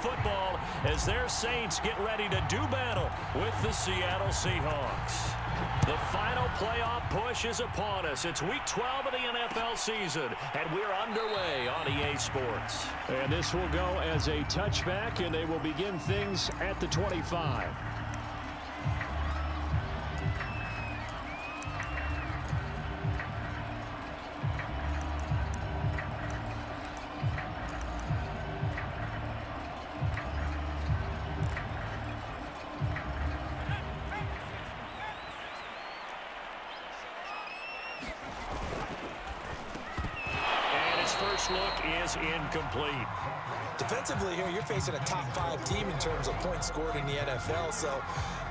Football as their Saints get ready to do battle with the Seattle Seahawks. The final playoff push is upon us. It's week 12 of the NFL season, and we're underway on EA Sports. And this will go as a touchback, and they will begin things at the 25. Look is incomplete. Defensively here, you're facing a top-5 team in terms of points scored in the NFL. So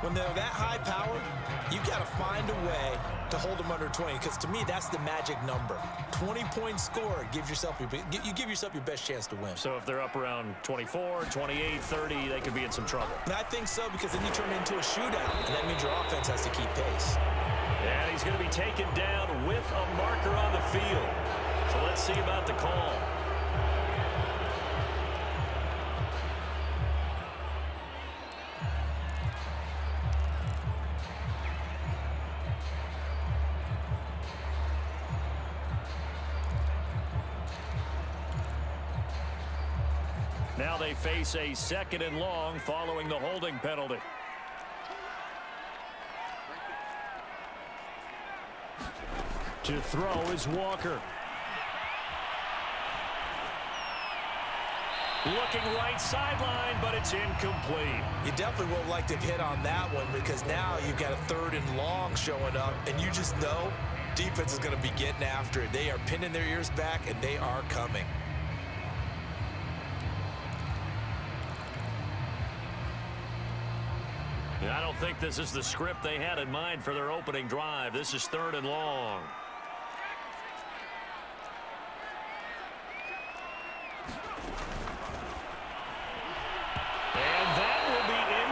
when they're that high powered, you've got to find a way to hold them under 20. Because to me, that's the magic number. 20 points scored, you give yourself your best chance to win. So if they're up around 24, 28, 30, they could be in some trouble. And I think so, because then you turn it into a shootout, and that means your offense has to keep pace. And he's going to be taken down with a marker on the field. So let's see about the call. Now they face a 2nd and long following the holding penalty. To throw is Walker. Looking right sideline, but it's incomplete. You definitely would like to have hit on that one, because now you've got a 3rd and long showing up, and you just know defense is going to be getting after it. They are pinning their ears back, and they are coming. I don't think this is the script they had in mind for their opening drive. This is 3rd and long.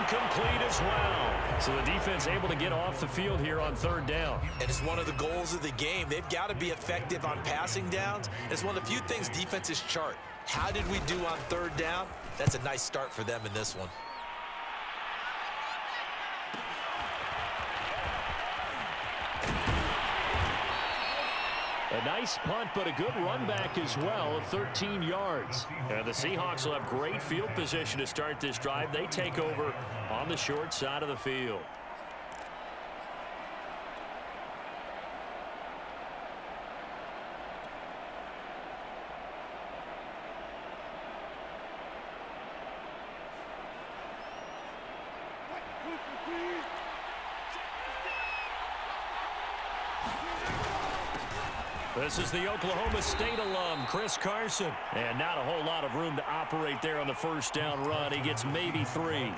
Complete as well. So the defense able to get off the field here on 3rd down. And it's one of the goals of the game. They've got to be effective on passing downs. It's one of the few things defenses chart. How did we do on 3rd down? That's a nice start for them in this one. A nice punt, but a good run back as well, 13 yards. And the Seahawks will have great field position to start this drive. They take over on the short side of the field. This is the Oklahoma State alum, Chris Carson. And not a whole lot of room to operate there on the 1st down run. He gets maybe 3.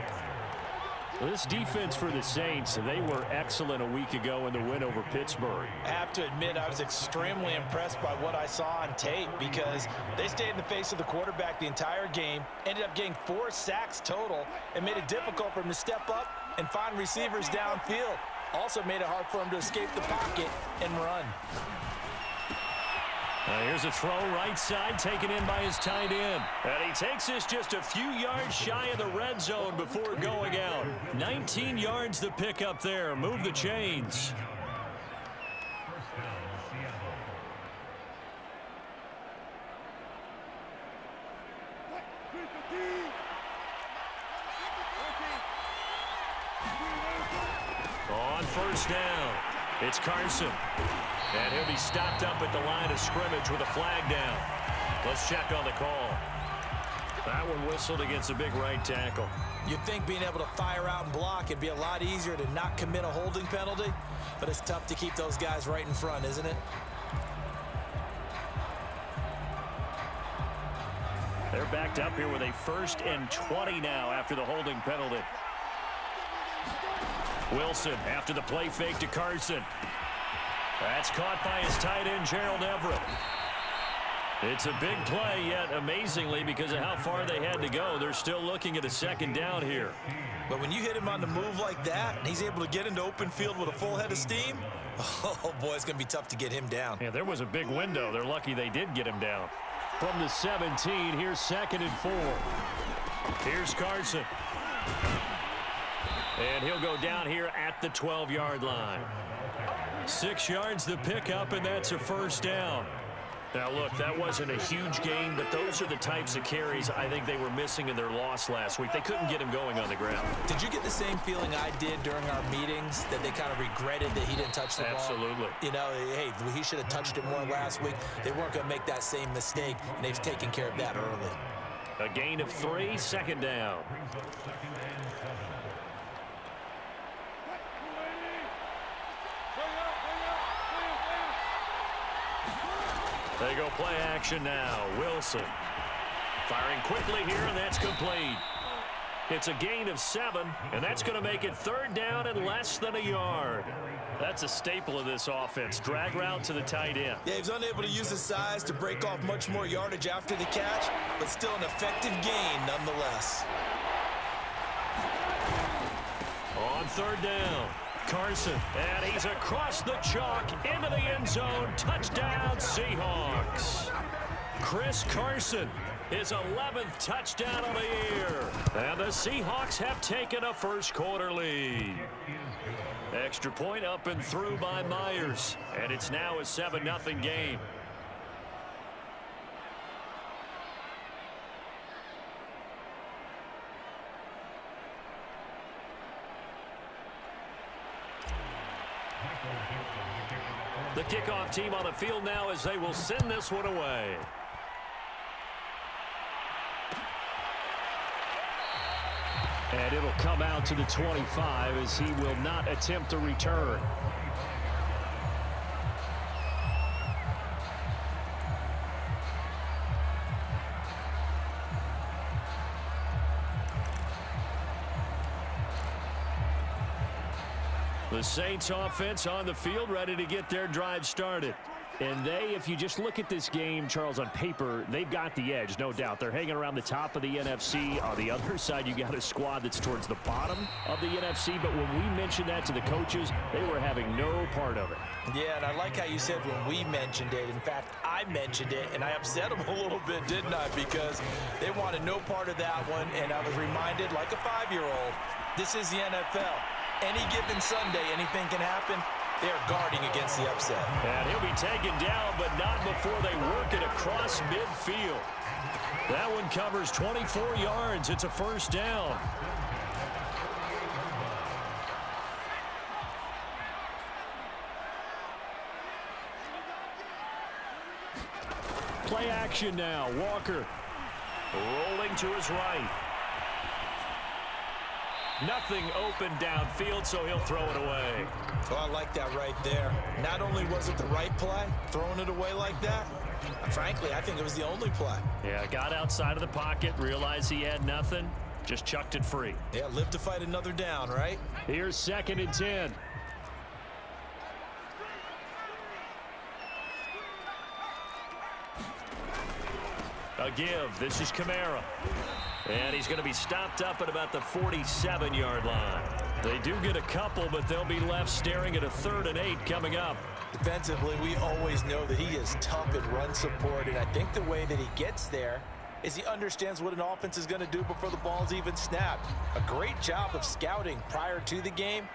This defense for the Saints, they were excellent a week ago in the win over Pittsburgh. I have to admit, I was extremely impressed by what I saw on tape, because they stayed in the face of the quarterback the entire game, ended up getting 4 sacks total, and made it difficult for him to step up and find receivers downfield. Also made it hard for him to escape the pocket and run. Here's a throw right side taken in by his tight end. And he takes this just a few yards shy of the red zone before going out. 19 yards to pick up there. Move the chains. On 1st down, it's Carson. And he'll be stopped up at the line of scrimmage with a flag down. Let's check on the call. That one whistled against a big right tackle. You'd think being able to fire out and block, it'd be a lot easier to not commit a holding penalty, but it's tough to keep those guys right in front, isn't it? They're backed up here with a 1st and 20 now after the holding penalty. Wilson after the play fake to Carson. That's caught by his tight end, Gerald Everett. It's a big play, yet amazingly, because of how far they had to go, they're still looking at a 2nd down here. But when you hit him on the move like that, and he's able to get into open field with a full head of steam, oh boy, it's going to be tough to get him down. Yeah, there was a big window. They're lucky they did get him down. From the 17, here's 2nd and 4. Here's Carson. And he'll go down here at the 12-yard line. 6 yards the pickup, and that's a first down. Now, look, that wasn't a huge gain, but those are the types of carries I think they were missing in their loss last week. They couldn't get him going on the ground. Did you get the same feeling I did during our meetings, that they kind of regretted that he didn't touch the ball? Absolutely. You know, hey, he should have touched it more last week. They weren't going to make that same mistake, and they've taken care of that early. A gain of 3, second down. They go play action now. Wilson firing quickly here, and that's complete. It's a gain of 7, and that's going to make it third down and less than a yard. That's a staple of this offense. Drag route to the tight end. Yeah, he was unable to use his size to break off much more yardage after the catch, but still an effective gain nonetheless. On third down, Carson, and he's across the chalk into the end zone. Touchdown, Seahawks. Chris Carson, his 11th touchdown of the year. And the Seahawks have taken a first quarter lead. Extra point up and through by Myers, and it's now a 7-0 game. The kickoff team on the field now as they will send this one away. And it'll come out to the 25 as he will not attempt to return. The Saints offense on the field, ready to get their drive started. And they, if you just look at this game, Charles, on paper, they've got the edge, no doubt. They're hanging around the top of the NFC. On the other side, you got a squad that's towards the bottom of the NFC. But when we mentioned that to the coaches, they were having no part of it. Yeah, and I like how you said when we mentioned it. In fact, I mentioned it, and I upset them a little bit, didn't I? Because they wanted no part of that one, and I was reminded, like a 5-year-old, this is the NFL. Any given Sunday, anything can happen. They're guarding against the upset. And he'll be taken down, but not before they work it across midfield. That one covers 24 yards. It's a first down. Play action now. Walker rolling to his right. Nothing open downfield, so he'll throw it away. Oh, I like that right there. Not only was it the right play, throwing it away like that, frankly, I think it was the only play. Yeah, got outside of the pocket, realized he had nothing, just chucked it free. Yeah, live to fight another down, right? Here's 2nd and 10. A give. This is Kamara. And he's going to be stopped up at about the 47-yard line. They do get a couple, but they'll be left staring at a 3rd and 8 coming up. Defensively, we always know that he is tough in run support, and I think the way that he gets there is he understands what an offense is going to do before the ball's even snapped. A great job of scouting prior to the game,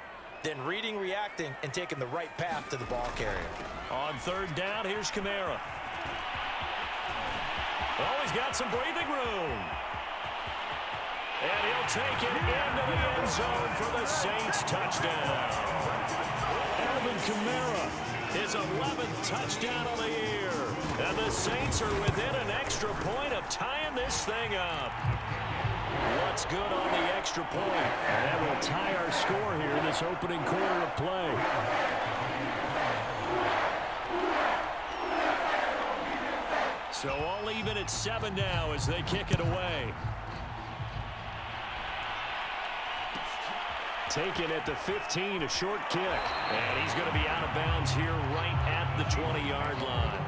then reading, reacting, and taking the right path to the ball carrier. On 3rd down, here's Kamara. Oh, he's got some breathing room. And he'll take it into the end zone for the Saints touchdown. Alvin Kamara, his 11th touchdown of the year. And the Saints are within an extra point of tying this thing up. What's good on the extra point? And that will tie our score here in this opening quarter of play. So all even at 7 now as they kick it away. Taken at the 15, a short kick. And he's going to be out of bounds here right at the 20-yard line.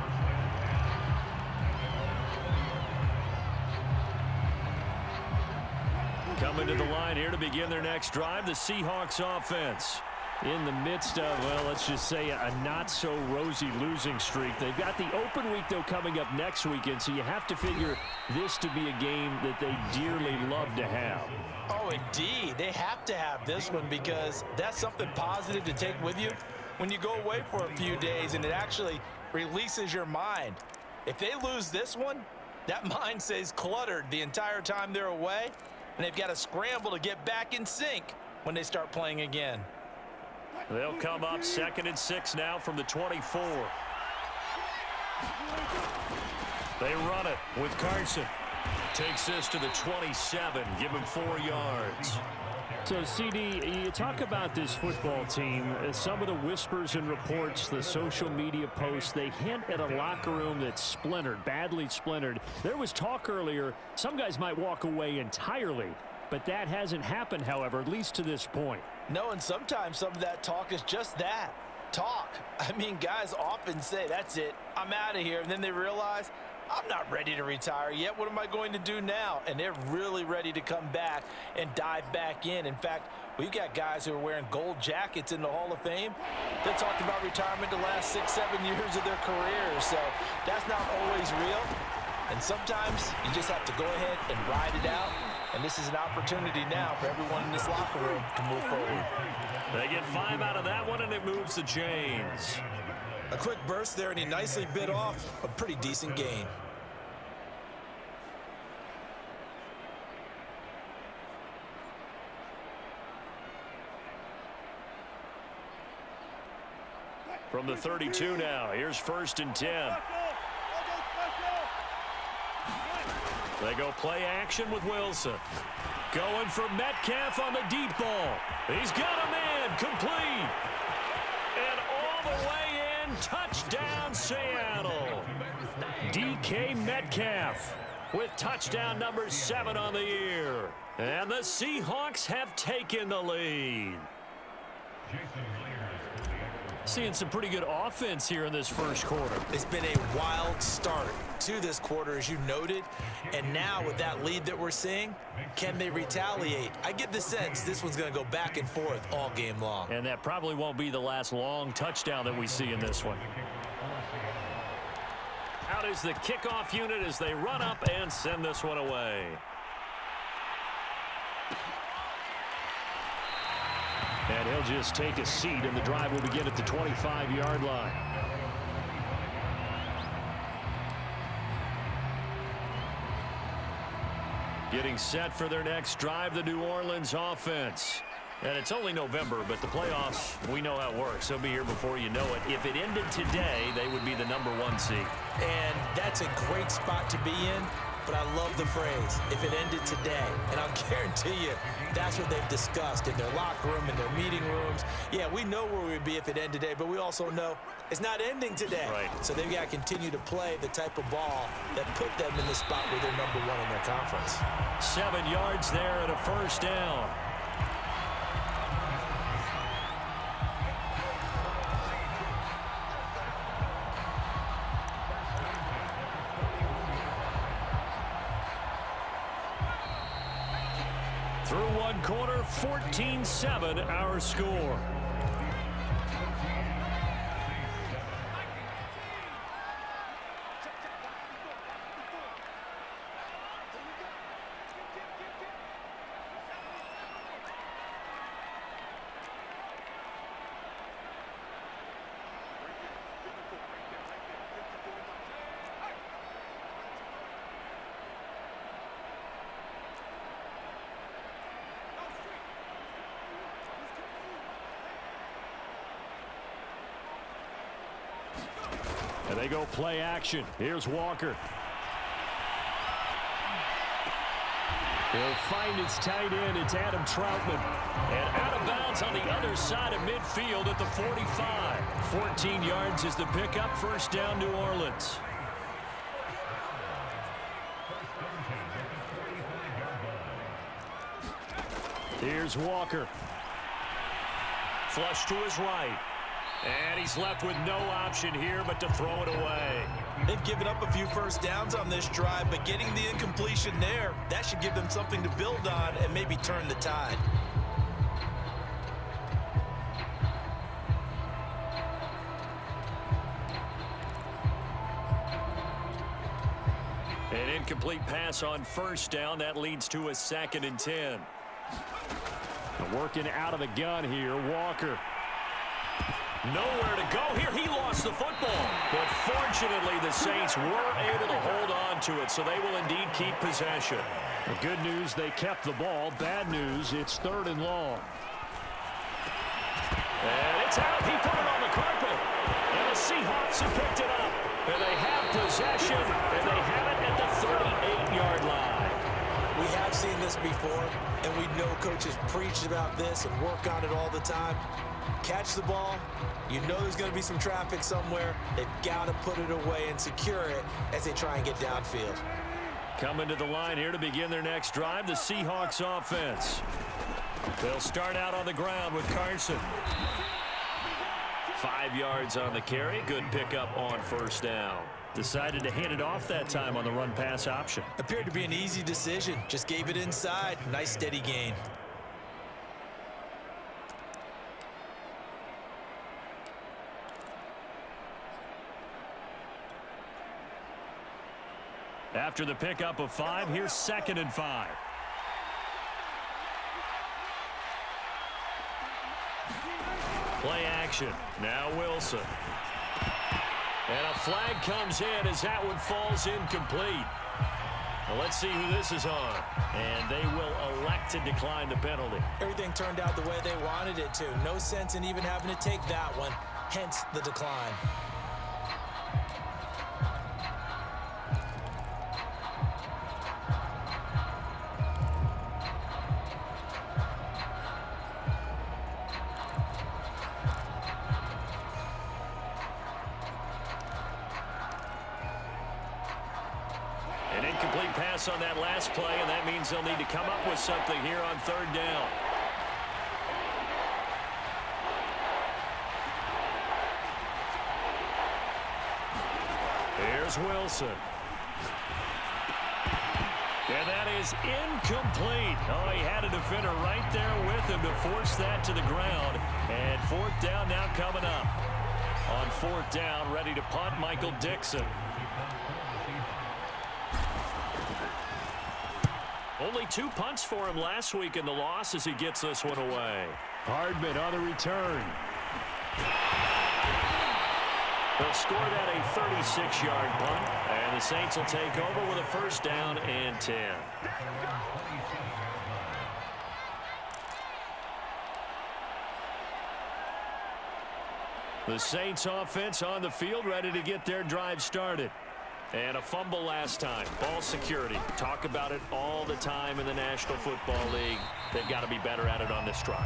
Coming to the line here to begin their next drive, the Seahawks offense. in the midst of, well, let's just say a not-so-rosy losing streak. They've got the open week, though, coming up next weekend, so you have to figure this to be a game that they dearly love to have. Oh, indeed. They have to have this one because that's something positive to take with you when you go away for a few days, and it actually releases your mind. If they lose this one, that mind stays cluttered the entire time they're away, and they've got to scramble to get back in sync when they start playing again. They'll come up 2nd and 6 now from the 24. They run it with Carson. Takes this to the 27. Give him 4 yards. So, CD, you talk about this football team. Some of the whispers and reports, the social media posts, they hint at a locker room that's splintered, badly splintered. There was talk earlier, some guys might walk away entirely, but that hasn't happened, however, at least to this point. No, and sometimes some of that talk is just that, talk. I mean, guys often say, that's it, I'm out of here, and then they realize, I'm not ready to retire yet. What am I going to do now? And they're really ready to come back and dive back in. In fact, we've got guys who are wearing gold jackets in the Hall of Fame. They talked about retirement the last 6-7 years of their careers. So that's not always real. And sometimes you just have to go ahead and ride it out. And this is an opportunity now for everyone in this locker room to move forward. They get 5 out of that one, and it moves the chains. A quick burst there, and he nicely bit off a pretty decent gain. From the 32 now, here's 1st and 10. They go play action with Wilson. Going for Metcalf on the deep ball. He's got a man, complete. And all the way in, touchdown Seattle. DK Metcalf with touchdown number 7 on the year. And the Seahawks have taken the lead. Seeing some pretty good offense here in this first quarter. It's been a wild start to this quarter, as you noted. And now with that lead that we're seeing, can they retaliate? I get the sense this one's going to go back and forth all game long. And that probably won't be the last long touchdown that we see in this one. Out is the kickoff unit as they run up and send this one away. And he'll just take a seat, and the drive will begin at the 25-yard line. Getting set for their next drive, the New Orleans offense. And it's only November, but the playoffs, we know how it works. They'll be here before you know it. If it ended today, they would be the number 1 seed. And that's a great spot to be in. But I love the phrase, if it ended today. And I'll guarantee you, that's what they've discussed in their locker room, in their meeting rooms. Yeah, we know where we'd be if it ended today, but we also know it's not ending today. Right. So they've got to continue to play the type of ball that put them in the spot where they're number 1 in their conference. 7 yards there and a 1st down. Through one quarter, 14-7 our score. And they go play action. Here's Walker. He'll find his tight end. It's Adam Troutman. And out of bounds on the other side of midfield at the 45. 14 yards is the pickup. 1st down, New Orleans. Here's Walker. Flush to his right. And he's left with no option here but to throw it away. They've given up a few 1st downs on this drive, but getting the incompletion there, that should give them something to build on and maybe turn the tide. An incomplete pass on first down. That leads to a 2nd and 10. Working out of the gun here, Walker. Nowhere to go here. He lost the football. But fortunately, the Saints were able to hold on to it, so they will indeed keep possession. The good news, they kept the ball. Bad news, it's 3rd and long. And it's out. He put it on the carpet. And the Seahawks have picked it up. And they have possession, and they have it at the 38-yard line. We have seen this before, and we know coaches preach about this and work on it all the time. Catch the ball. You know there's going to be some traffic somewhere. They've got to put it away and secure it as they try and get downfield. Coming to the line here to begin their next drive, the Seahawks offense. They'll start out on the ground with Carson. 5 yards on the carry. Good pickup on first down. Decided to hand it off that time on the run-pass option. Appeared to be an easy decision. Just gave it inside. Nice steady gain. After the pickup of 5, here's 2nd and 5. Play action. Now Wilson. And a flag comes in as that one falls incomplete. Well, let's see who this is on. And they will elect to decline the penalty. Everything turned out the way they wanted it to. No sense in even having to take that one. Hence the decline. An incomplete pass on that last play, and that means they'll need to come up with something here on 3rd down. Here's Wilson. And that is incomplete. Oh, he had a defender right there with him to force that to the ground. And 4th down now coming up. On 4th down, ready to punt, Michael Dixon. Only 2 punts for him last week in the loss as he gets this one away. Hardman on the return. They'll score that a 36-yard punt, and the Saints will take over with a 1st down and 10. The Saints offense on the field ready to get their drive started. And a fumble last time. Ball security. Talk about it all the time in the National Football League. They've got to be better at it on this drive.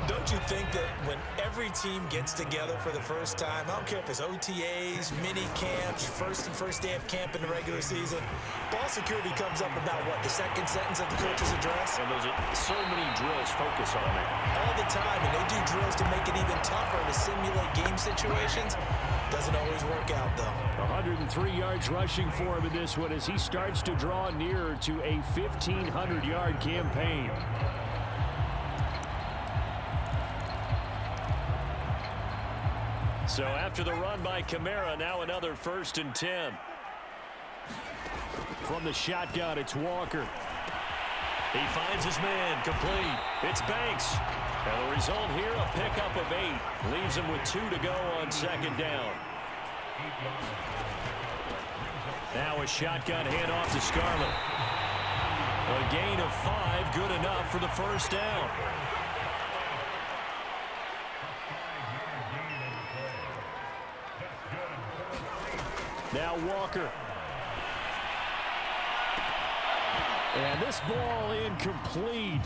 Don't you think that when every team gets together for the first time, I don't care if it's OTAs, mini camps, first day of camp in the regular season, ball security comes up about what, the second sentence of the coach's address? And those are so many drills focus on that. All the time, and they do drills to make it even tougher to simulate game situations. Doesn't always work out, though. 103 yards rushing for him in this one as he starts to draw nearer to a 1,500-yard campaign. So after the run by Kamara, now another 1st and 10. From the shotgun, it's Walker. He finds his man, complete. It's Banks. And the result here, a pickup of 8. Leaves him with 2 to go on 2nd down. Now a shotgun handoff to Scarlett. A gain of 5, good enough for the 1st down. Now Walker. And this ball incomplete.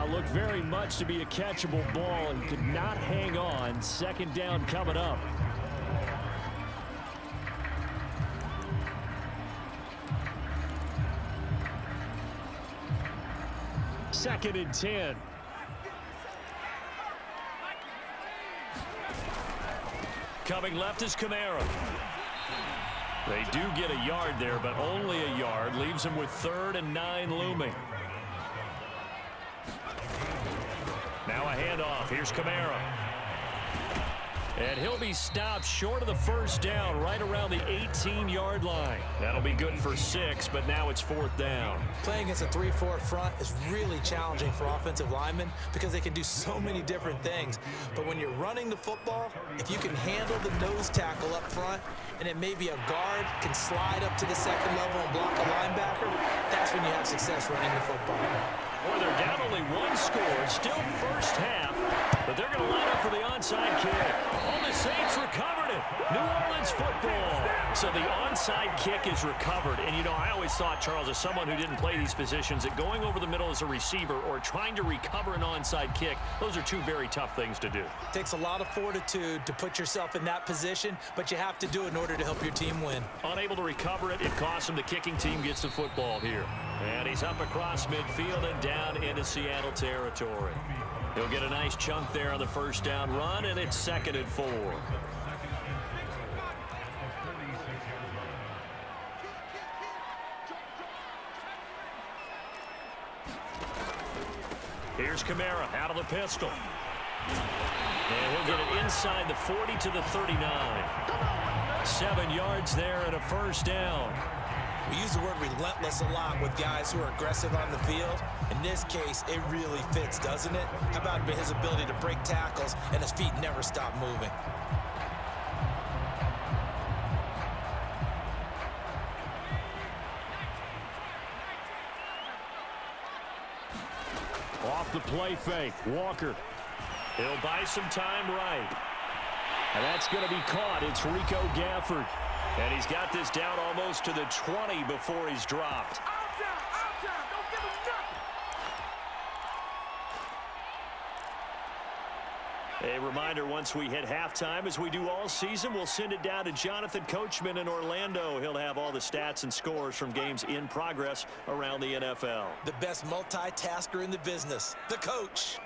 Looked very much to be a catchable ball and could not hang on. 2nd down coming up. Second and 10. Coming left is Kamara. They do get a yard there, but only a yard. Leaves them with 3rd and 9 looming. Now a handoff. Here's Kamara. And he'll be stopped short of the first down right around the 18-yard line. That'll be good for 6, but now it's 4th down. Playing against a 3-4 front is really challenging for offensive linemen because they can do so many different things. But when you're running the football, if you can handle the nose tackle up front, and it may be a guard can slide up to the second level and block a linebacker, that's when you have success running the football. Well, they're down only 1 score, still first half, but they're going to line up for the onside kick. Oh, the Saints recovered it. New Orleans football. So the onside kick is recovered. And, you know, I always thought, Charles, as someone who didn't play these positions, that going over the middle as a receiver or trying to recover an onside kick, those are 2 very tough things to do. It takes a lot of fortitude to put yourself in that position, but you have to do it in order to help your team win. Unable to recover it, it costs him. The kicking team gets the football here. And he's up across midfield and down into Seattle territory. He'll get a nice chunk there on the first down run, and it's 2nd and 4. Here's Kamara out of the pistol. And he'll get it inside the 40 to the 39. 7 yards there and a first down. We use the word relentless a lot with guys who are aggressive on the field. In this case, it really fits, doesn't it? How about his ability to break tackles and his feet never stop moving? Off the play fake, Walker. He'll buy some time right. And that's going to be caught. It's Rico Gafford. And he's got this down almost to the 20 before he's dropped. Don't give him nothing. A reminder, once we hit halftime, as we do all season, we'll send it down to Jonathan Coachman in Orlando. He'll have all the stats and scores from games in progress around the NFL. The best multitasker in the business, the coach.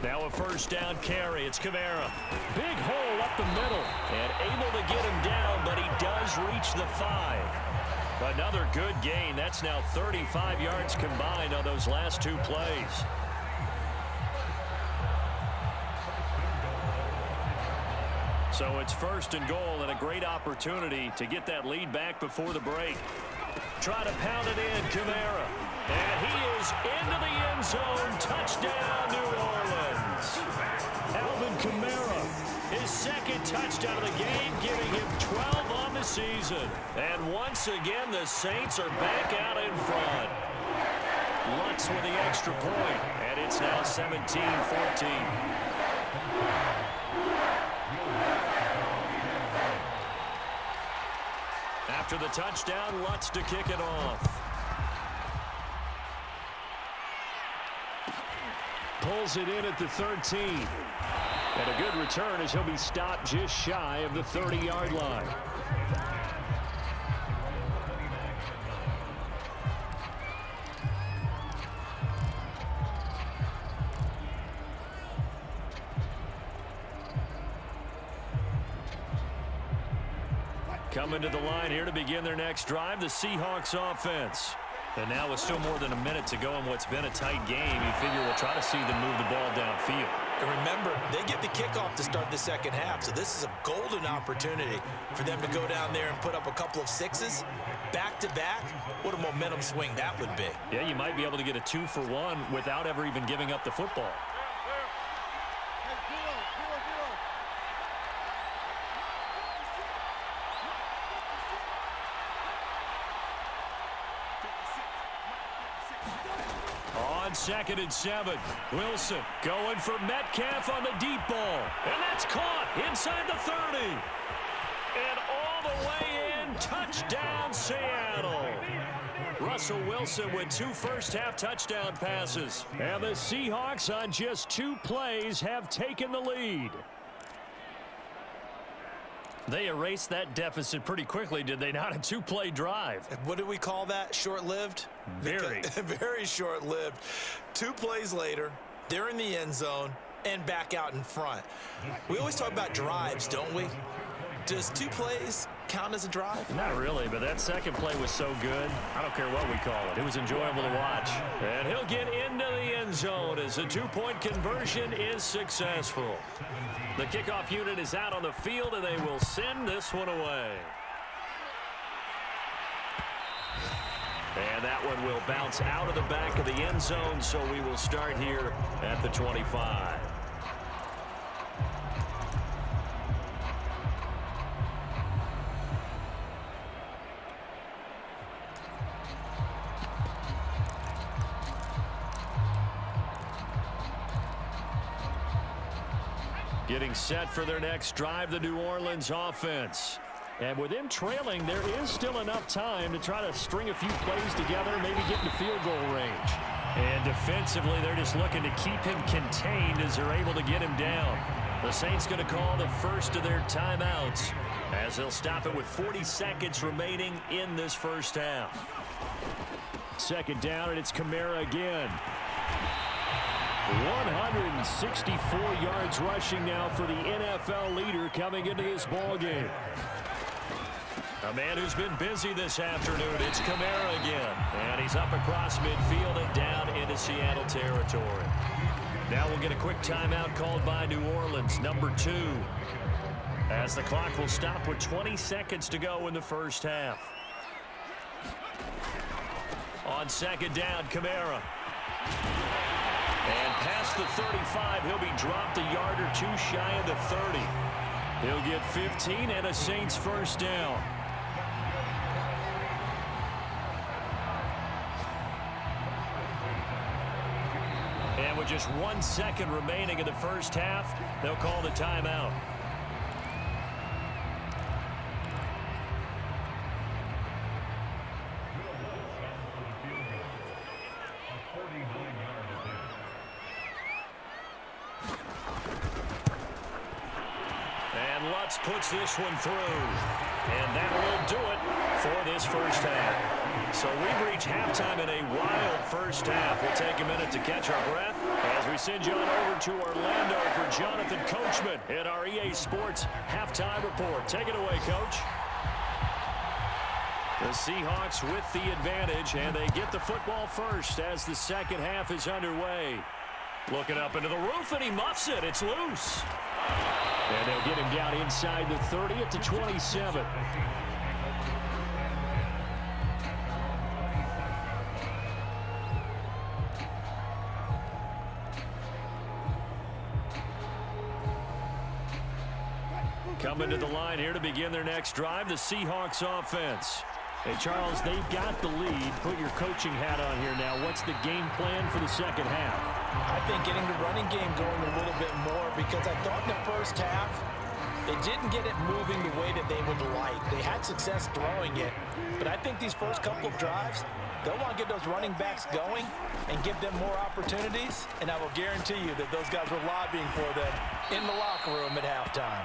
Now a first down carry. It's Kamara. Big hole up the middle. And able to get him down, but he does reach the 5. Another good gain. That's now 35 yards combined on those last 2 plays. So it's 1st and goal and a great opportunity to get that lead back before the break. Try to pound it in, Kamara. And he is into the end zone. Touchdown, New Orleans. Alvin Kamara, his 2nd touchdown of the game, giving him 12 on the season. And once again, the Saints are back out in front. Lutz with the extra point, and it's now 17-14. After the touchdown, Lutz to kick it off. Pulls it in at the 13. And a good return as he'll be stopped just shy of the 30-yard line. Coming to the line here to begin their next drive, the Seahawks offense. And now with still more than a minute to go in what's been a tight game, you figure we'll try to see them move the ball downfield. And remember, they get the kickoff to start the second half, so this is a golden opportunity for them to go down there and put up a couple of 6s back-to-back. What a momentum swing that would be. Yeah, you might be able to get a 2-for-1 without ever even giving up the football. On 2nd and 7, Wilson going for Metcalf on the deep ball. And that's caught inside the 30. And all the way in, touchdown Seattle. Russell Wilson with 2 first-half touchdown passes. And the Seahawks on just 2 plays have taken the lead. They erased that deficit pretty quickly, did they not? A 2-play drive. What do we call that? Short-lived? Very. Very short-lived. 2 plays later, they're in the end zone and back out in front. We always talk about drives, don't we? Does 2 plays count as a drive? Not really, but that second play was so good. I don't care what we call it. It was enjoyable to watch. And he'll get into the end zone as the 2-point conversion is successful. The kickoff unit is out on the field, and they will send this one away. And that one will bounce out of the back of the end zone, so we will start here at the 25. Getting set for their next drive, the New Orleans offense. And with him trailing, there is still enough time to try to string a few plays together, maybe get into field goal range. And defensively, they're just looking to keep him contained as they're able to get him down. The Saints going to call the first of their timeouts as they'll stop it with 40 seconds remaining in this first half. Second down, and it's Kamara again. 164 yards rushing now for the NFL leader coming into this ball game. A man who's been busy this afternoon. It's Kamara again. And he's up across midfield and down into Seattle territory. Now we'll get a quick timeout called by New Orleans, number 2. As the clock will stop with 20 seconds to go in the first half. On second down, Kamara. And past the 35, he'll be dropped a yard or 2 shy of the 30. He'll get 15 and a Saints first down. And with just 1 second remaining in the first half, they'll call the timeout. Puts this one through, and that will do it for this first half. So we've reached halftime in a wild first half. We'll take a minute to catch our breath as we send you on over to Orlando for Jonathan Coachman in our EA Sports halftime report. Take it away, Coach. The Seahawks with the advantage, and they get the football first as the second half is underway. Looking up into the roof, and he muffs it. It's loose. And they'll get him down inside the 30 at the 27. Coming to the line here to begin their next drive, the Seahawks offense. Hey, Charles, they've got the lead. Put your coaching hat on here now. What's the game plan for the second half? I think getting the running game going a little bit more, because I thought in the first half they didn't get it moving the way that they would like. They had success throwing it, but I think these first couple of drives, they'll want to get those running backs going and give them more opportunities, and I will guarantee you that those guys were lobbying for them in the locker room at halftime.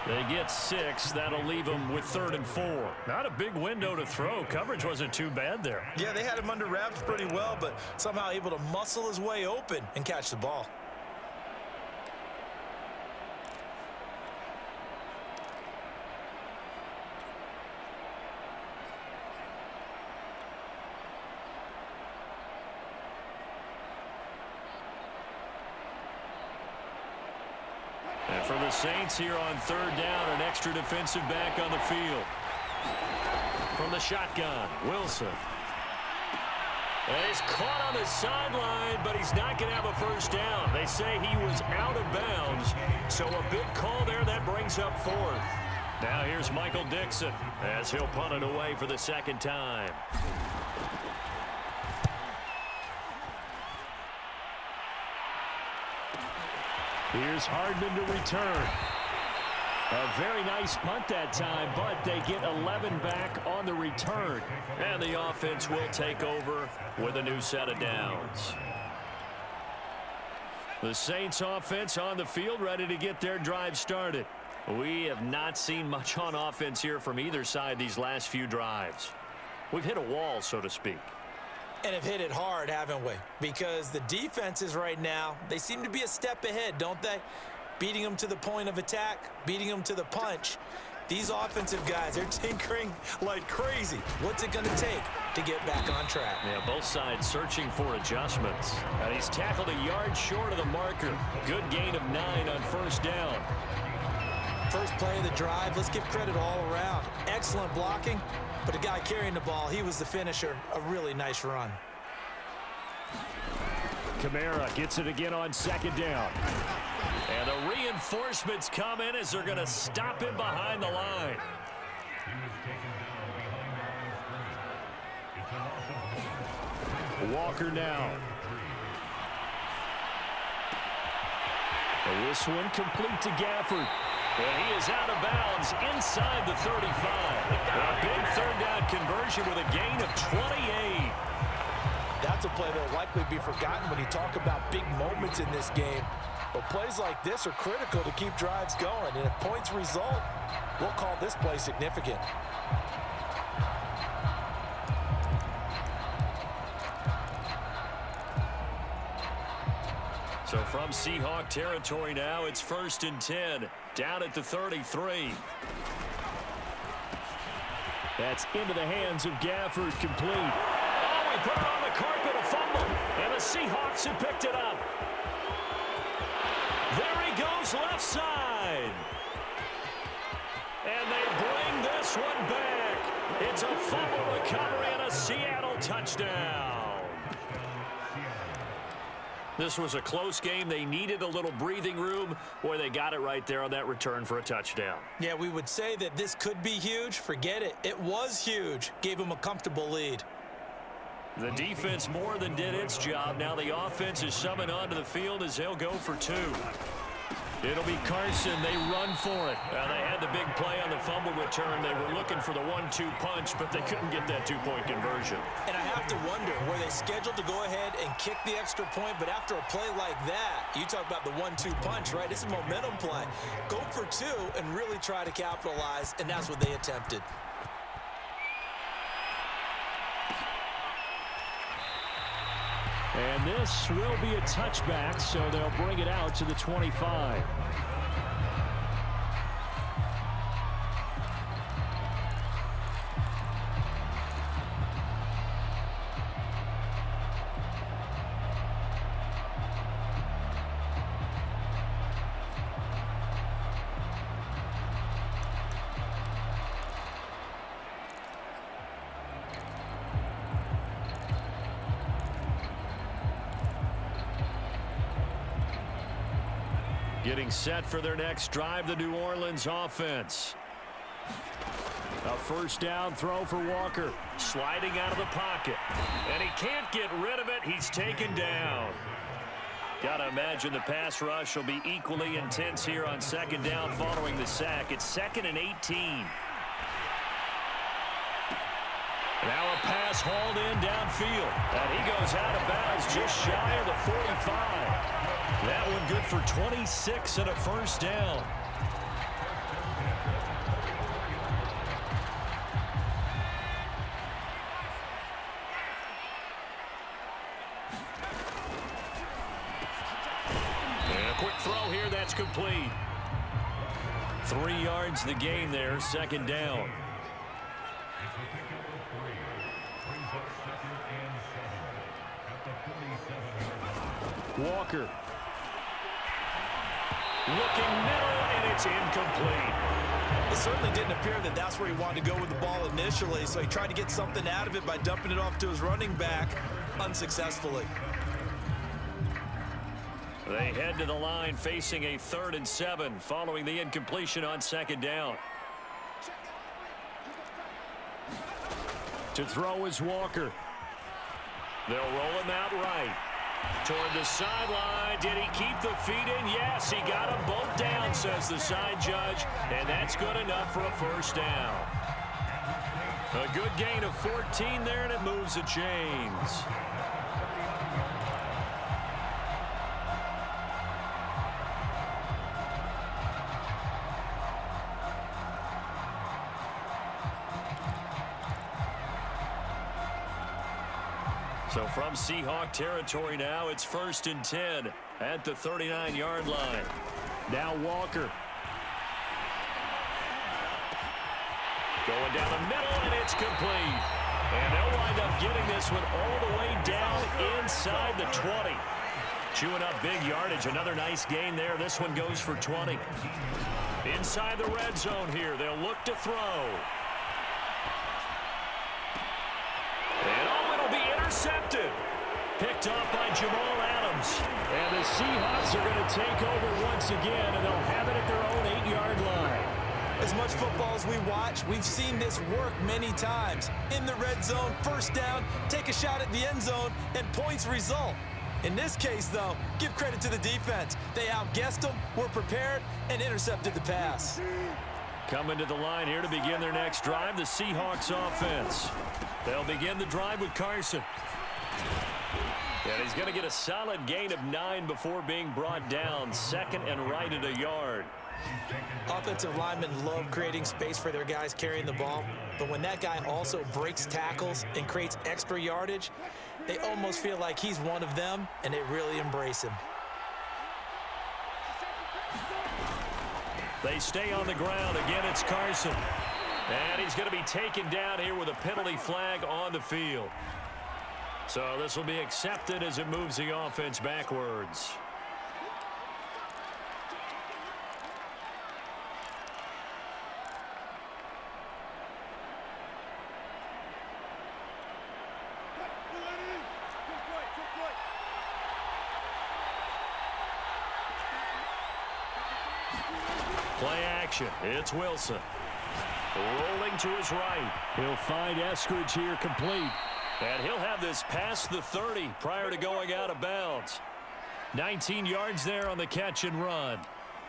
They get 6. That'll leave them with 3rd and 4. Not a big window to throw. Coverage wasn't too bad there. Yeah, they had him under wraps pretty well, but somehow able to muscle his way open and catch the ball. And for the Saints here on 3rd down, an extra defensive back on the field. From the shotgun, Wilson. And he's caught on the sideline, but he's not going to have a first down. They say he was out of bounds, so a big call there that brings up 4th. Now here's Michael Dixon as he'll punt it away for the second time. Here's Hardman to return. A very nice punt that time, but they get 11 back on the return. And the offense will take over with a new set of downs. The Saints offense on the field, ready to get their drive started. We have not seen much on offense here from either side these last few drives. We've hit a wall, so to speak. And have hit it hard, haven't we? Because the defenses right now, they seem to be a step ahead, don't they? Beating them to the point of attack, beating them to the punch. These offensive guys, they're tinkering like crazy. What's it going to take to get back on track? Yeah, both sides searching for adjustments. And he's tackled a yard short of the marker. Good gain of 9 on first down. First play of the drive, let's give credit all around. Excellent blocking, but the guy carrying the ball, he was the finisher. A really nice run. Kamara gets it again on second down. And the reinforcements come in as they're going to stop him behind the line. Walker now. And this one complete to Gafford. And he is out of bounds inside the 35. A big third down conversion with a gain of 28. That's a play that will likely be forgotten when you talk about big moments in this game. But plays like this are critical to keep drives going. And if points result, we'll call this play significant. So from Seahawk territory now, it's 1st and 10. Down at the 33. That's into the hands of Gafford, complete. Oh, he put it on the carpet, a fumble. And the Seahawks have picked it up. There he goes left side. And they bring this one back. It's a fumble recovery and a Seattle touchdown. This was a close game. They needed a little breathing room. Boy, they got it right there on that return for a touchdown. Yeah, we would say that this could be huge. Forget it. It was huge. Gave him a comfortable lead. The defense more than did its job. Now the offense is summoned onto the field as they'll go for 2. It'll be Carson. They run for it. They had the big play on the fumble return. They were looking for the 1-2 punch, but they couldn't get that 2-point conversion. And I have to wonder, were they scheduled to go ahead and kick the extra point? But after a play like that, you talk about the 1-2 punch, right? It's a momentum play. Go for 2 and really try to capitalize, and that's what they attempted. And this will be a touchback, so they'll bring it out to the 25. Getting set for their next drive, the New Orleans offense. A first down throw for Walker. Sliding out of the pocket. And he can't get rid of it. He's taken down. Got to imagine the pass rush will be equally intense here on second down following the sack. It's 2nd and 18. Now a pass hauled in downfield. And he goes out of bounds just shy of the 45. That one good for 26 and a first down. And a quick throw here, that's complete. 3 yards the game there, second down. Walker. Looking middle, and it's incomplete. It certainly didn't appear that that's where he wanted to go with the ball initially, so he tried to get something out of it by dumping it off to his running back unsuccessfully. They head to the line facing a 3rd and 7 following the incompletion on second down. To throw is Walker. They'll roll him out right. Toward the sideline. Did he keep the feet in? Yes, he got them both down, says the side judge. And that's good enough for a first down. A good gain of 14 there, and it moves the chains. So from Seahawk territory now, it's 1st and 10 at the 39-yard line. Now Walker. Going down the middle, and it's complete. And they'll wind up getting this one all the way down inside the 20. Chewing up big yardage. Another nice gain there. This one goes for 20. Inside the red zone here. They'll look to throw. And it'll be intercepted. Picked off by Jamal Adams. And the Seahawks are going to take over once again, and they'll have it at their own 8-yard line. As much football as we watch, we've seen this work many times. In the red zone, first down, take a shot at the end zone, and points result. In this case, though, give credit to the defense. They outguessed them, were prepared, and intercepted the pass. Coming to the line here to begin their next drive, the Seahawks offense. They'll begin the drive with Carson. And he's going to get a solid gain of 9 before being brought down. Second and right at a yard. Offensive linemen love creating space for their guys carrying the ball, but when that guy also breaks tackles and creates extra yardage, they almost feel like he's one of them, and they really embrace him. They stay on the ground. Again, it's Carson. And he's going to be taken down here with a penalty flag on the field. So this will be accepted as it moves the offense backwards. Play action. It's Wilson. Rolling to his right. He'll find Eskridge here complete. And he'll have this past the 30 prior to going out of bounds. 19 yards there on the catch and run.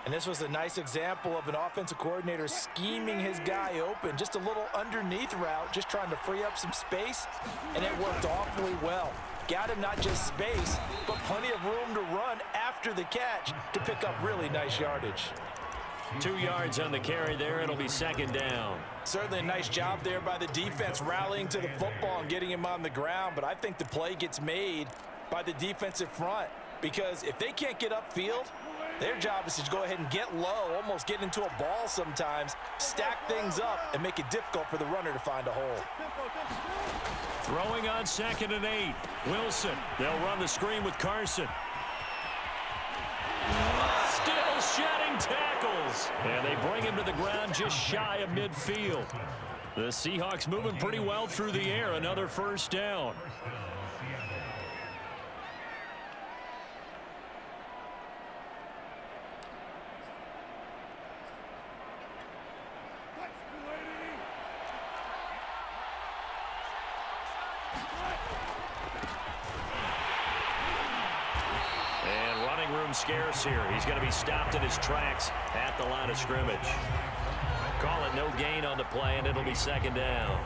And this was a nice example of an offensive coordinator scheming his guy open. Just a little underneath route, just trying to free up some space, and it worked awfully well. Got him not just space, but plenty of room to run after the catch to pick up really nice yardage. 2 yards on the carry there. It'll be second down. Certainly a nice job there by the defense rallying to the football and getting him on the ground, but I think the play gets made by the defensive front because if they can't get upfield, their job is to go ahead and get low, almost get into a ball sometimes, stack things up, and make it difficult for the runner to find a hole. Throwing on 2nd and 8. Wilson. They'll run the screen with Carson. Still shedding tackles. And they bring him to the ground just shy of midfield. The Seahawks moving pretty well through the air. Another first down. Scarce here. He's going to be stopped in his tracks at the line of scrimmage. Call it no gain on the play, and it'll be second down.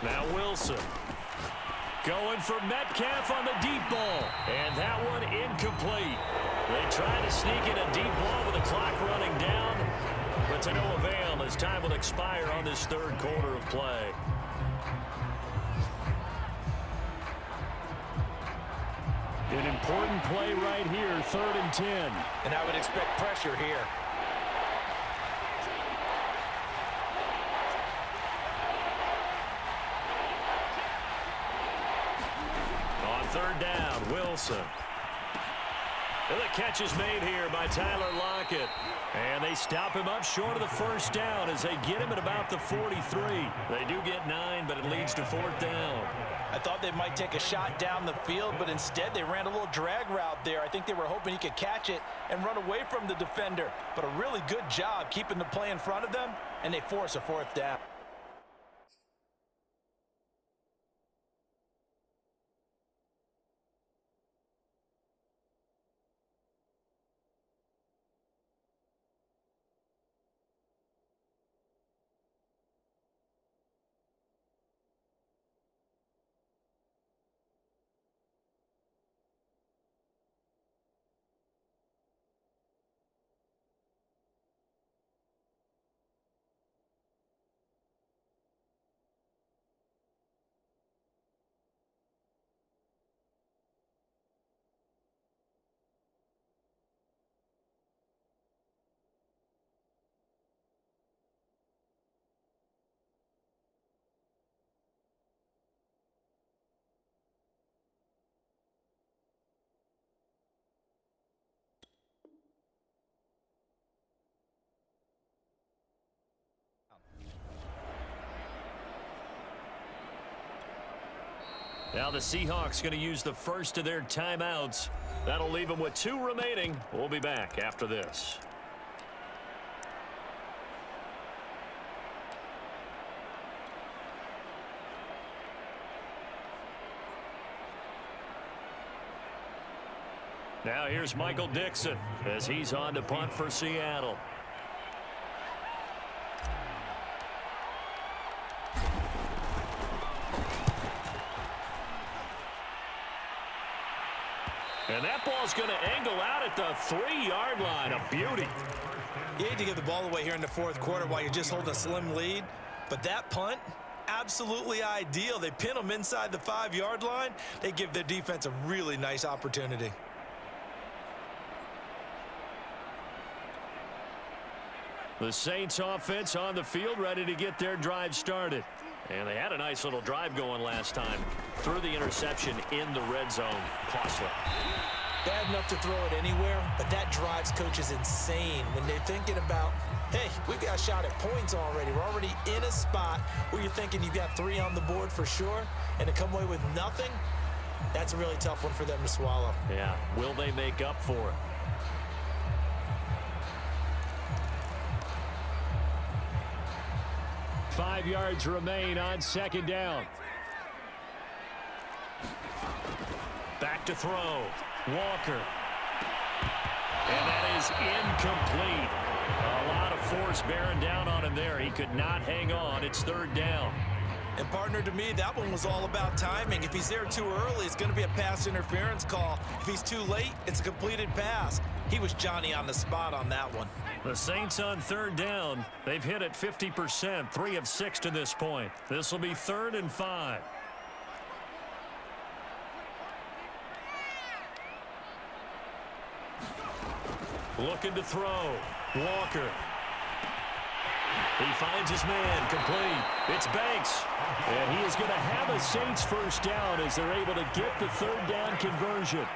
Now Wilson. Going for Metcalf on the deep ball. And that one incomplete. They try to sneak in a deep ball with the clock running down. But to no avail as time will expire on this third quarter of play. An important play right here, 3rd and 10. And I would expect pressure here. Third down, Wilson. And the catch is made here by Tyler Lockett. And they stop him up short of the first down as they get him at about the 43. They do get 9, but it leads to 4th down. I thought they might take a shot down the field, but instead they ran a little drag route there. I think they were hoping he could catch it and run away from the defender. But a really good job keeping the play in front of them, and they force a 4th down. Now the Seahawks going to use the first of their timeouts. That'll leave them with 2 remaining. We'll be back after this. Now here's Michael Dixon as he's on to punt for Seattle. And that ball's going to angle out at the 3-yard line. A beauty. You hate to give the ball away here in the fourth quarter while you're just holding a slim lead. But that punt, absolutely ideal. They pin them inside the 5-yard line. They give their defense a really nice opportunity. The Saints offense on the field, ready to get their drive started. And they had a nice little drive going last time. Threw the interception in the red zone. Costly. Bad enough to throw it anywhere, but that drives coaches insane when they're thinking about, hey, we've got a shot at points already. We're already in a spot where you're thinking you've got 3 on the board for sure, and to come away with nothing, that's a really tough one for them to swallow. Yeah, will they make up for it? Five yards remain on second down. Back to throw. Walker. And that is incomplete. A lot of force bearing down on him there. He could not hang on. It's third down. And partner, to me, that one was all about timing. If he's there too early, it's going to be a pass interference call. If he's too late, it's a completed pass. He was Johnny on the spot on that one. The Saints on third down. They've hit it 50%, 3 of 6 to this point. This will be 3rd and 5. Looking to throw. Walker. He finds his man, complete. It's Banks. And he is going to have a Saints first down as they're able to get the third down conversion.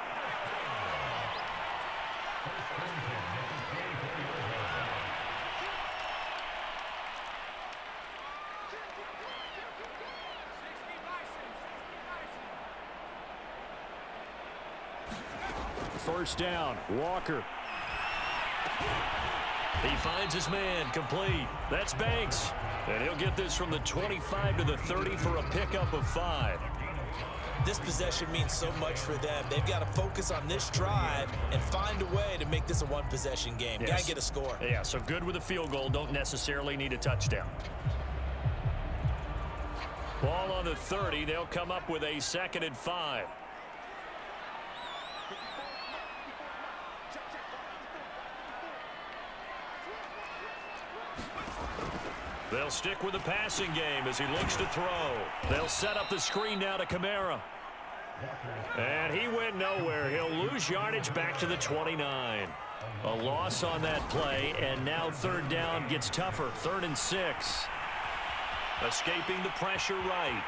First down, Walker. He finds his man, complete. That's Banks. And he'll get this from the 25 to the 30 for a pickup of 5. This possession means so much for them. They've got to focus on this drive and find a way to make this a one-possession game. Yes. Got to get a score. Yeah, so good with a field goal. Don't necessarily need a touchdown. Ball on the 30. They'll come up with a 2nd and 5. They'll stick with the passing game as he looks to throw. They'll set up the screen now to Kamara. And he went nowhere. He'll lose yardage back to the 29. A loss on that play, and now third down gets tougher. 3rd and 6. Escaping the pressure right.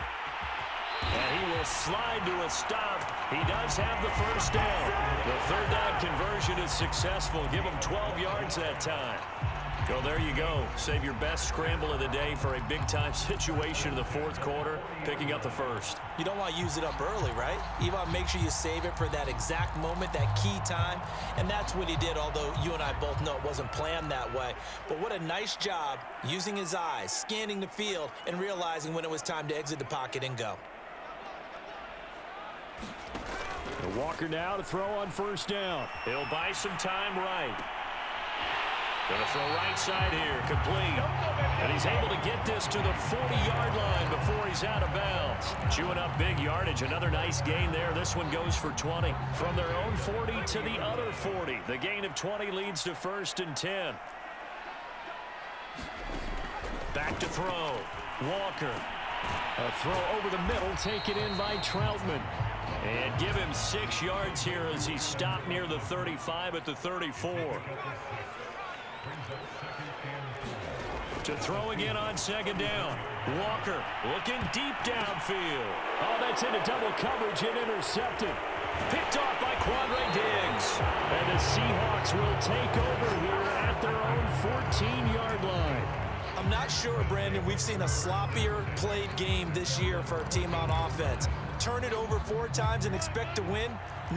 And he will slide to a stop. He does have the first down. The third down conversion is successful. Give him 12 yards that time. Well, there you go. Save your best scramble of the day for a big-time situation in the fourth quarter, picking up the first. You don't want to use it up early, right? You want to make sure you save it for that exact moment, that key time. And that's what he did, although you and I both know it wasn't planned that way. But what a nice job using his eyes, scanning the field, and realizing when it was time to exit the pocket and go. Walker now to throw on first down. He'll buy some time right. Going to throw right side here, complete. And he's able to get this to the 40-yard line before he's out of bounds. Chewing up big yardage, another nice gain there. This one goes for 20. From their own 40 to the other 40. The gain of 20 leads to 1st and 10. Back to throw. Walker. A throw over the middle, taken in by Troutman. And give him 6 yards here as he stopped near the 35 at the 34. To throw again on 2nd down. Walker looking deep downfield. Oh, that's into double coverage and intercepted. Picked off by Quandre Diggs. And the Seahawks will take over here at their own 14-yard line. I'm not sure, Brandon, we've seen a sloppier played game this year for a team on offense. Turn it over 4 times and expect to win?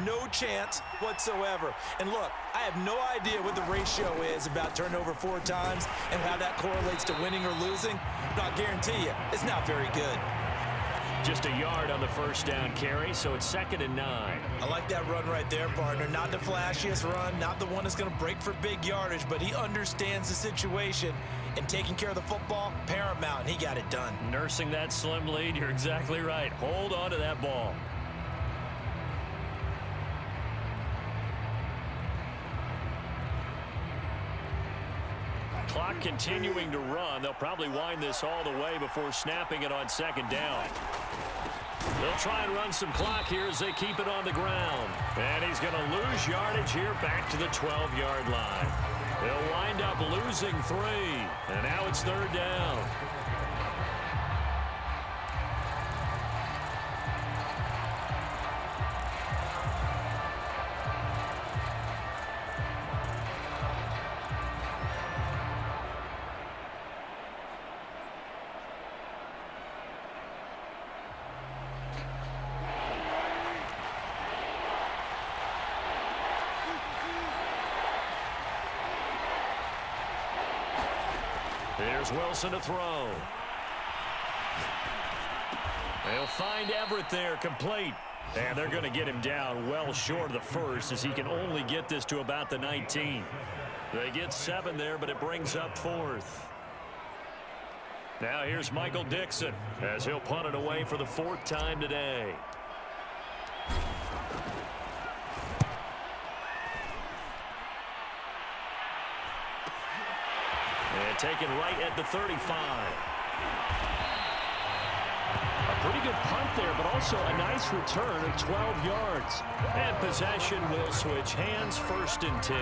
No chance whatsoever. And look, I have no idea what the ratio is about turning over 4 times and how that correlates to winning or losing. But I'll guarantee you, it's not very good. Just a yard on the first down carry, so it's 2nd and 9. I like that run right there, partner. Not the flashiest run, not the one that's going to break for big yardage, but he understands the situation, and taking care of the football, paramount, and he got it done. Nursing that slim lead, you're exactly right. Hold on to that ball. Clock continuing to run. They'll probably wind this all the way before snapping it on 2nd down. They'll try and run some clock here as they keep it on the ground. And he's going to lose yardage here back to the 12-yard line. They'll wind up losing 3. And now it's 3rd down. Here's Wilson to throw. They'll find Everett there, complete. And they're going to get him down well short of the first as he can only get this to about the 19. They get 7 there, but it brings up 4th. Now here's Michael Dixon as he'll punt it away for the 4th time today. And taken right at the 35. A pretty good punt there, but also a nice return of 12 yards. And possession will switch hands, 1st and 10.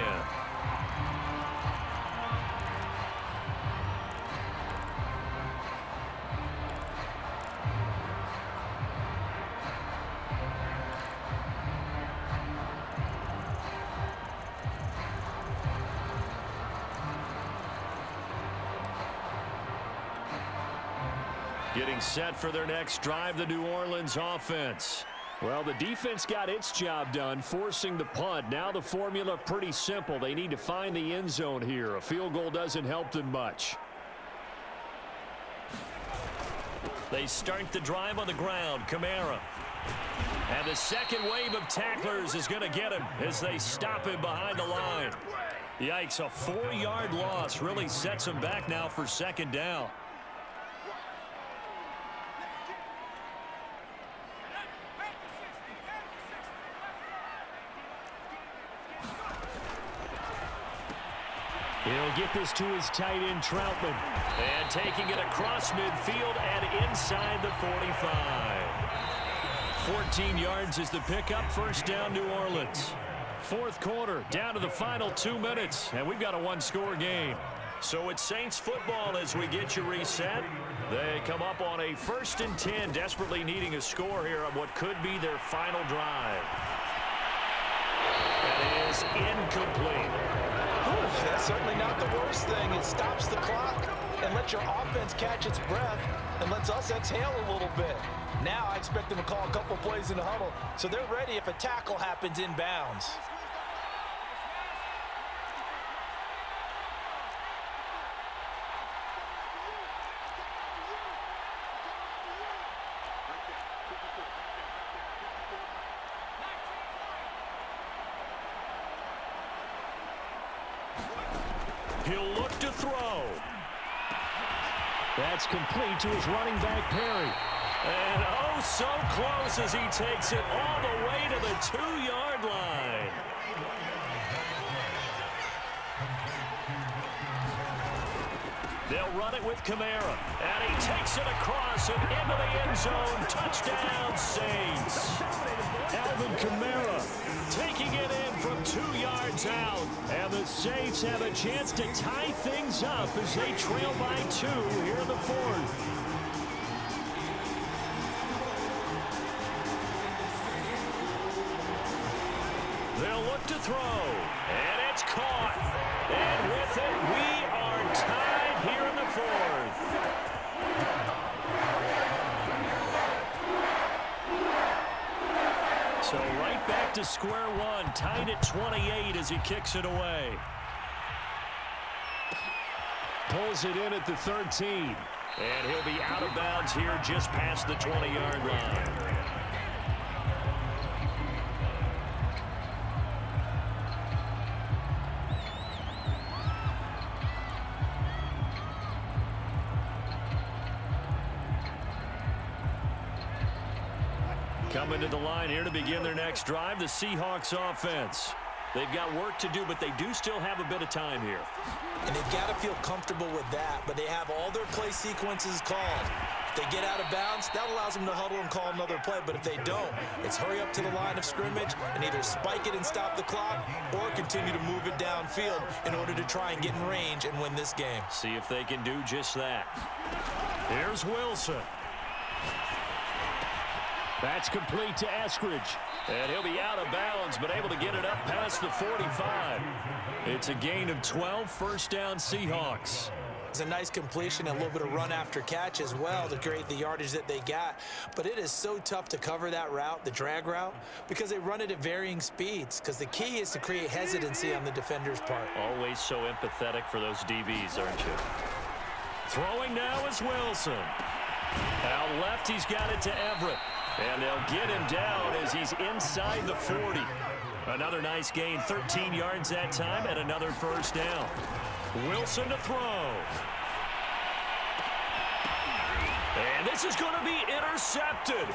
Getting set for their next drive, the New Orleans offense. Well, the defense got its job done, forcing the punt. Now the formula pretty simple. They need to find the end zone here. A field goal doesn't help them much. They start the drive on the ground. Kamara. And the second wave of tacklers is going to get him as they stop him behind the line. Yikes, a 4-yard loss really sets him back now for 2nd down. He'll get this to his tight end, Troutman. And taking it across midfield and inside the 45. 14 yards is the pickup. 1st down, New Orleans. 4th quarter, down to the final 2 minutes. And we've got a 1-score game. So it's Saints football as we get you reset. They come up on a 1st and 10, desperately needing a score here on what could be their final drive. That is incomplete. That's certainly not the worst thing. It stops the clock and lets your offense catch its breath and lets us exhale a little bit. Now I expect them to call a couple plays in the huddle, so they're ready if a tackle happens inbounds. He'll look to throw. That's complete to his running back, Perry. And oh, so close as he takes it all the way to the 2-yard line. They'll run it with Kamara. And he takes it across and into the end zone. Touchdown, Saints. Alvin Kamara taking it in from 2 yards out. And the Saints have a chance to tie things up as they trail by 2 here in the 4th. They'll look to throw. And it's caught. And with it, we are tied here in the 4th. So right back to square one, tied at 28 as he kicks it away. Pulls it in at the 13. And he'll be out of bounds here just past the 20-yard line. Coming to the line here to begin their next drive, the Seahawks offense. They've got work to do, but they do still have a bit of time here. And they've got to feel comfortable with that, but they have all their play sequences called. If they get out of bounds, that allows them to huddle and call another play, but if they don't, it's hurry up to the line of scrimmage and either spike it and stop the clock or continue to move it downfield in order to try and get in range and win this game. See if they can do just that. Here's Wilson. That's complete to Eskridge. And he'll be out of bounds, but able to get it up past the 45. It's a gain of 12, first down Seahawks. It's a nice completion and a little bit of run after catch as well to create the yardage that they got. But it is so tough to cover that route, the drag route, because they run it at varying speeds. Because the key is to create hesitancy on the defender's part. Always so empathetic for those DBs, aren't you? Throwing now is Wilson. Out left, he's got it to Everett. And they'll get him down as he's inside the 40. Another nice gain, 13 yards that time, and another first down. Wilson to throw. And this is going to be intercepted.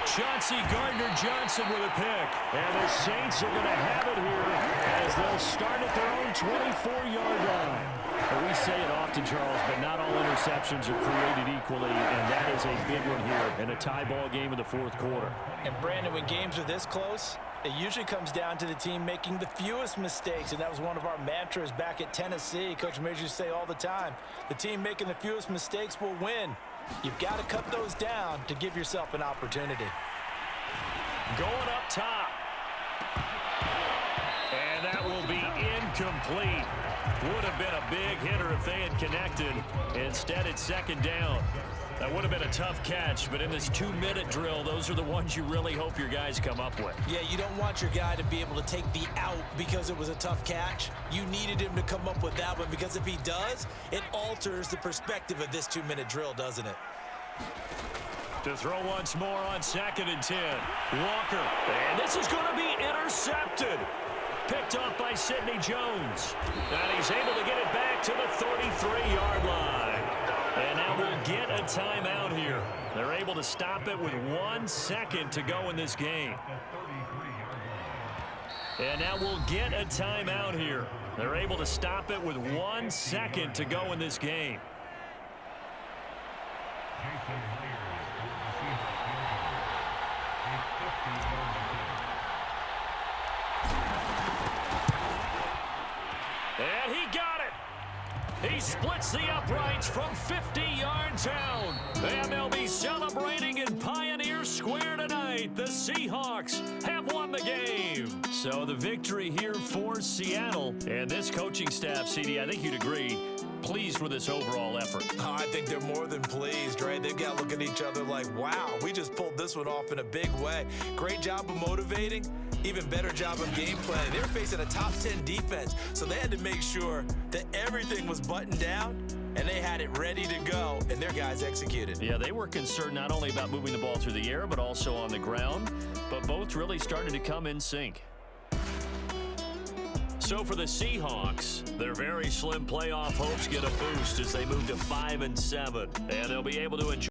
Chauncey Gardner-Johnson with a pick. And the Saints are going to have it here as they'll start at their own 24-yard line. Well, we say it often, Charles, but not all interceptions are created equally, and that is a big one here in a tie ball game in the fourth quarter. And, Brandon, when games are this close, it usually comes down to the team making the fewest mistakes, and that was one of our mantras back at Tennessee. Coach Major used to say all the time, the team making the fewest mistakes will win. You've got to cut those down to give yourself an opportunity. Going up top. And that will be incomplete. Would have been a big hitter if they had connected. Instead, it's second down. That would have been a tough catch, but in this 2-minute drill, those are the ones you really hope your guys come up with. Yeah, you don't want your guy to be able to take the out because it was a tough catch. You needed him to come up with that one because if he does, it alters the perspective of this 2-minute drill, doesn't it? To throw once more on 2nd and 10. Walker. And this is going to be intercepted. Picked off by Sidney Jones. And he's able to get it back to the 33-yard line. And now we'll get a timeout here. They're able to stop it with 1 second to go in this game. And now we'll get a timeout here. They're able to stop it with 1 second to go in this game. And he got it. He splits the uprights from 50 yards out. And they'll be celebrating in Pioneer Square tonight. The Seahawks have won the game. So the victory here for Seattle. And this coaching staff, CD, I think you'd agree, pleased with this overall effort. Oh, I think they're more than pleased, right? They've got to look at each other like, wow, we just pulled this one off in a big way. Great job of motivating. Even better job of game planning. They were facing a top 10 defense, so they had to make sure that everything was buttoned down and they had it ready to go, and their guys executed. Yeah, they were concerned not only about moving the ball through the air, but also on the ground, but both really started to come in sync. So for the Seahawks, their very slim playoff hopes get a boost as they move to 5-7, and they'll be able to enjoy